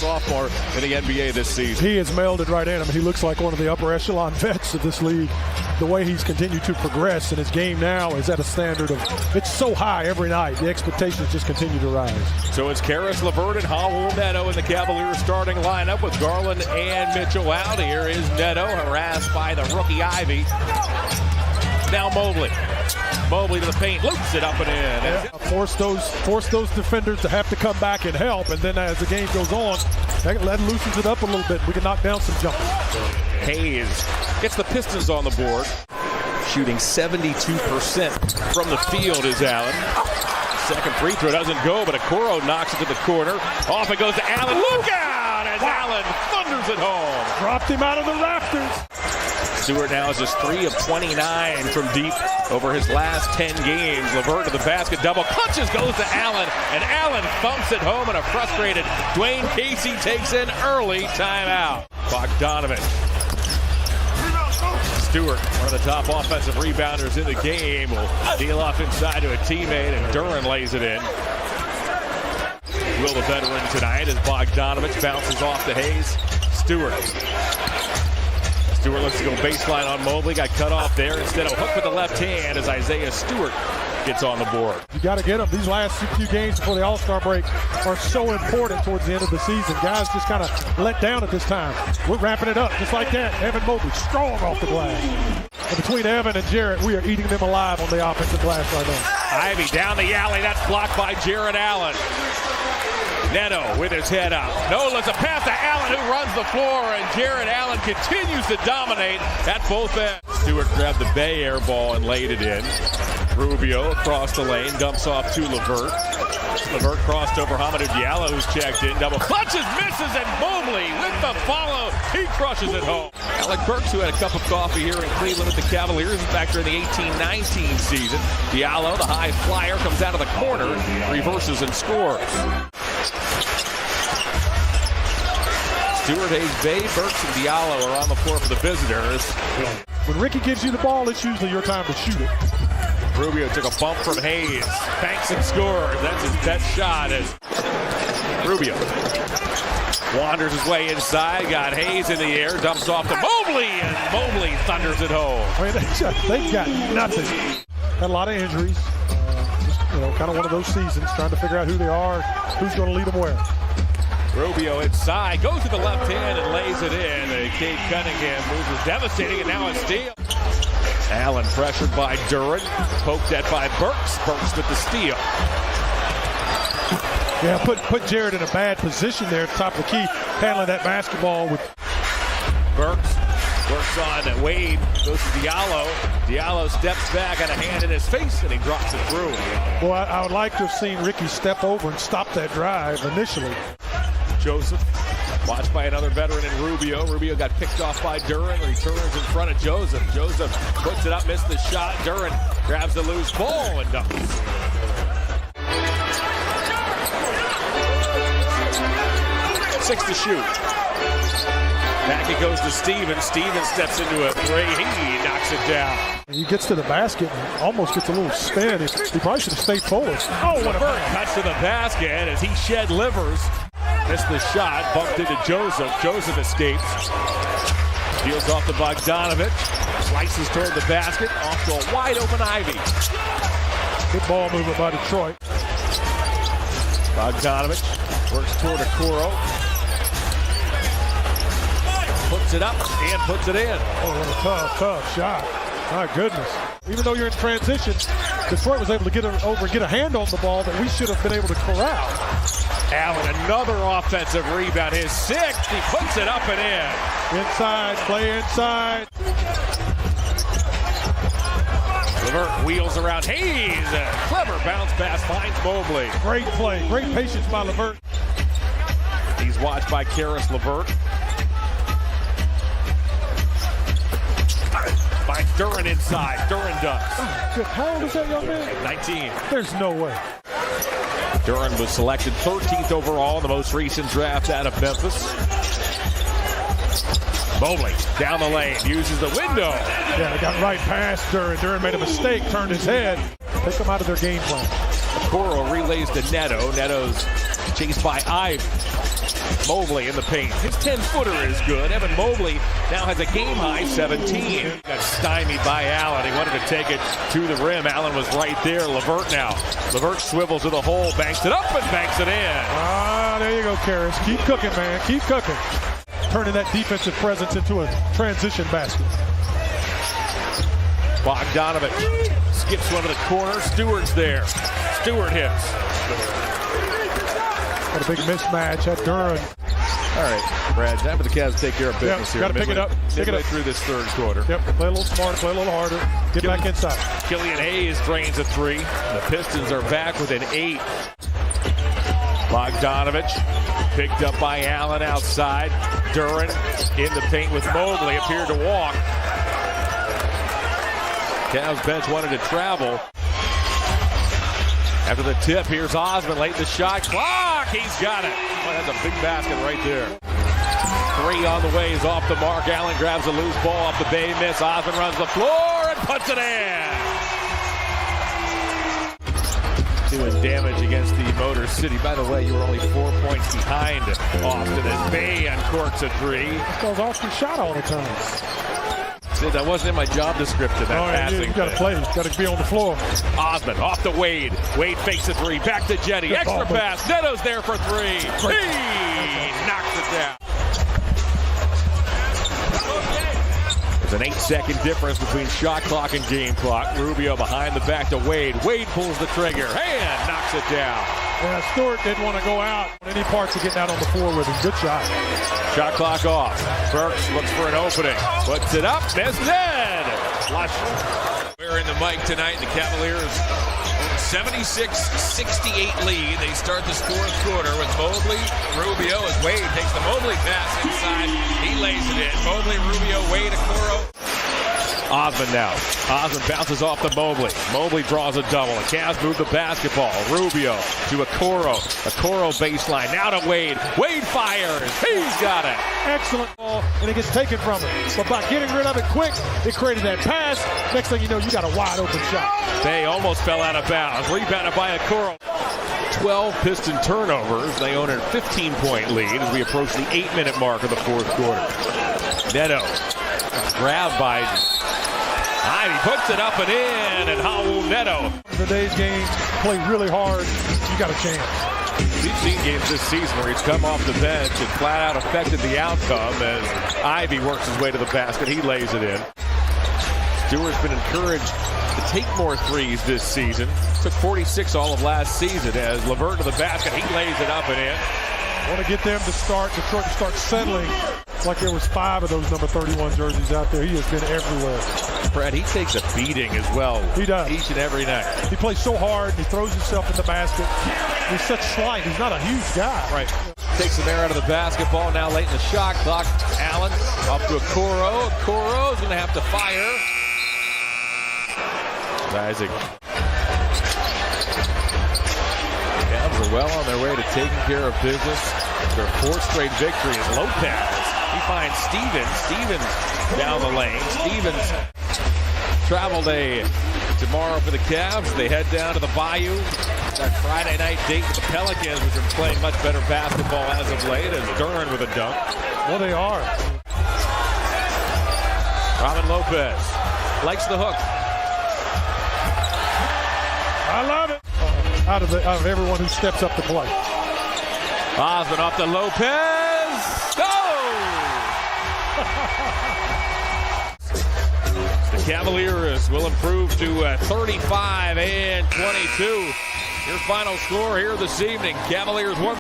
sophomore in the NBA this season. He has melded right in. I mean, he looks like one of the upper echelon vets of this league. The way he's continued to progress in his game now is at a standard of, it's so high every night. The expectations just continue to rise. So it's Caris LeVert and Raul Neto in the Cavaliers starting lineup with Garland and Mitchell out. Here is Neto, harassed by the rookie Ivy. Now Mobley to the paint, loops it up and in. Yeah, force those defenders to have to come back and help, and then as the game goes on, that loosens it up a little bit. We can knock down some jumpers. Hayes gets the Pistons on the board. Shooting 72% from the field is Allen. Second free throw doesn't go, but Okoro knocks it to the corner. Off it goes to Allen. Look out as Allen thunders it home. Dropped him out of the rafters. Stewart now is just 3 of 29 from deep over his last 10 games. LeVert to the basket, double clutches, goes to Allen, and Allen thumps it home, and a frustrated Dwayne Casey takes an early timeout. Bogdanovich. Stewart, one of the top offensive rebounders in the game, will deal off inside to a teammate, and Duren lays it in. Will the veteran tonight as Bogdanovich bounces off to Hayes. Stewart looks to go baseline on Mobley, got cut off there. Instead of hook with the left hand as Isaiah Stewart gets on the board. You got to get them. These last few games before the All-Star break are so important towards the end of the season. Guys just kind of let down at this time. We're wrapping it up just like that. Evan Mobley strong off the glass. And between Evan and Jarrett, we are eating them alive on the offensive glass right now. Ivy down the alley. That's blocked by Jarrett Allen. Neto with his head up. Nola's a pass to Allen, who runs the floor, and Jarrett Allen continues to dominate at both ends. Stewart grabbed the Bay Air ball and laid it in. Rubio across the lane, dumps off to LeVert. LeVert crossed over Hamidou Diallo, who's checked in. Double clutches, misses, and Mobley with the follow. He crushes it home. Alec Burks, who had a cup of coffee here in Cleveland with the Cavaliers, in fact, during the 18-19 season. Diallo, the high flyer, comes out of the corner, reverses and scores. Stewart, Hayes, Bay, Burks, and Diallo are on the floor for the visitors. When Ricky gives you the ball, it's usually your time to shoot it. Rubio took a bump from Hayes. Banks and scores. That's his best shot as Rubio wanders his way inside. Got Hayes in the air. Dumps off to Mobley, and Mobley thunders it home. I mean, they've got nothing. Got a lot of injuries. Kind of one of those seasons, trying to figure out who they are, who's going to lead them where. Rubio inside, goes to the left hand and lays it in. Cade Cunningham move was devastating, and now a steal. Allen pressured by Duren, poked at by Burks. Burks with the steal. Yeah, put Jarrett in a bad position there at the top of the key, handling that basketball with Burks. Works on Wade, goes to Diallo. Diallo steps back, got a hand in his face, and he drops it through. Well, I would like to have seen Ricky step over and stop that drive initially. Joseph, watched by another veteran in Rubio. Rubio got picked off by Duren, returns in front of Joseph. Joseph puts it up, missed the shot. Duren grabs the loose ball and dunks. Six to shoot. Back it goes to Stevens. Stevens steps into a three. He knocks it down. He gets to the basket and almost gets a little spin. He probably should have stayed forward. Oh, what a cuts to the basket as he shed livers. Missed the shot, bumped into Joseph. Joseph escapes. Deals off to Bogdanovich. Slices toward the basket. Off to a wide open Ivy. Good ball movement by Detroit. Bogdanovich works toward Okoro. Puts it up and puts it in. Oh, what a tough shot. My goodness. Even though you're in transition, Detroit was able to get over and get a hand on the ball that we should have been able to corral. Allen, another offensive rebound. His sixth. He puts it up and in. Inside, play inside. LeVert wheels around Hayes. A clever bounce pass finds Mobley. Great play. Great patience by LeVert. He's watched by Caris LeVert. By Duren inside. Duren dunks. Oh, how old is that young man? 19. There's no way. Duren was selected 13th overall in the most recent draft out of Memphis. Mobley down the lane, uses the window. Yeah, they got right past Duren. Duren made a mistake, turned his head. Take them out of their game plan. Okoro relays to Neto. Neto's Chased by Ivy. Mobley in the paint. His 10-footer is good. Evan Mobley now has a game-high 17. Got stymied by Allen. He wanted to take it to the rim. Allen was right there. LeVert now. LeVert swivels to the hole, banks it up, and banks it in. There you go, Karras. Keep cooking, man. Keep cooking. Turning that defensive presence into a transition basket. Bogdanovich skips one to the corner. Stewart's there. Stewart hits. Got a big mismatch at Duran. All right, Brad, time for the Cavs to take care of business here. Got to pick it up. Pick it up through this third quarter. Yep, play a little smarter, play a little harder. Get back inside. Killian Hayes drains a three. The Pistons are back with an 8. Bogdanovich picked up by Allen outside. Duran in the paint with Mobley, appeared to walk. Cavs bench wanted to travel. After the tip, here's Osman late in the shot clock. He's got it. Boy, that's a big basket right there. 3 on the way is off the mark. Allen grabs a loose ball off the bay miss. Osman runs the floor and puts it in. Doing damage against the Motor City. By the way, you were only 4 points behind Austin as Bay uncorks a 3. Because Austin shot all the time. That wasn't in my job description, that passing. You got to play. You got to be on the floor. Osman off to Wade. Wade fakes a 3. Back to Jetty. Extra pass. Neto's there for 3. He knocks it down. There's an 8-second difference between shot clock and game clock. Rubio behind the back to Wade. Wade pulls the trigger and knocks it down. Yeah, Stewart didn't want to go out on any parts of getting out on the floor with him. Good shot. Shot clock off. Burks looks for an opening. Puts it up. Misses it. Flush. We're in the mic tonight. The Cavaliers 76-68 lead. They start this fourth quarter with Mobley, Rubio as Wade takes the Mobley pass inside. He lays it in. Mobley, Rubio, Wade, Okoro. Osman now. Osman bounces off the Mobley. Mobley draws a double. The Cavs move the basketball. Rubio to Okoro. Okoro baseline. Now to Wade. Wade fires. He's got it. Excellent ball, and it gets taken from him. But by getting rid of it quick, it created that pass. Next thing you know, you got a wide open shot. They almost fell out of bounds. Rebounded by Okoro. 12 Piston turnovers. They own a 15-point lead as we approach the 8-minute mark of the fourth quarter. Neto grabbed by Ivy, puts it up and in, and Raul Neto. Today's games play really hard. You got a chance. We've seen games this season where he's come off the bench and flat out affected the outcome as Ivy works his way to the basket. He lays it in. Stewart's been encouraged to take more threes this season. Took 46 all of last season as LeVert to the basket. He lays it up and in. Want to get them to start, Detroit to start settling. It's like there was 5 of those number 31 jerseys out there. He has been everywhere. Brad, he takes a beating as well. He does. Each and every night. He plays so hard. He throws himself in the basket. He's such slight. He's not a huge guy. Right. Takes him there out of the basketball. Now late in the shot clock. Allen up to Okoro. Okoro's going to have to fire. Isaac. Cavs are well on their way to taking care of business. Their 4th straight victory is Lopez. He finds Stevens. Stevens down the lane. Stevens travel day tomorrow for the Cavs. They head down to the Bayou. That Friday night date with the Pelicans, which are playing much better basketball as of late, as Duran with a dunk. Well, they are. Robin Lopez likes the hook. I love it. Out of everyone who steps up to play. Osman off to Lopez. The Cavaliers will improve to 35 and 22. Your final score here this evening. Cavaliers 1.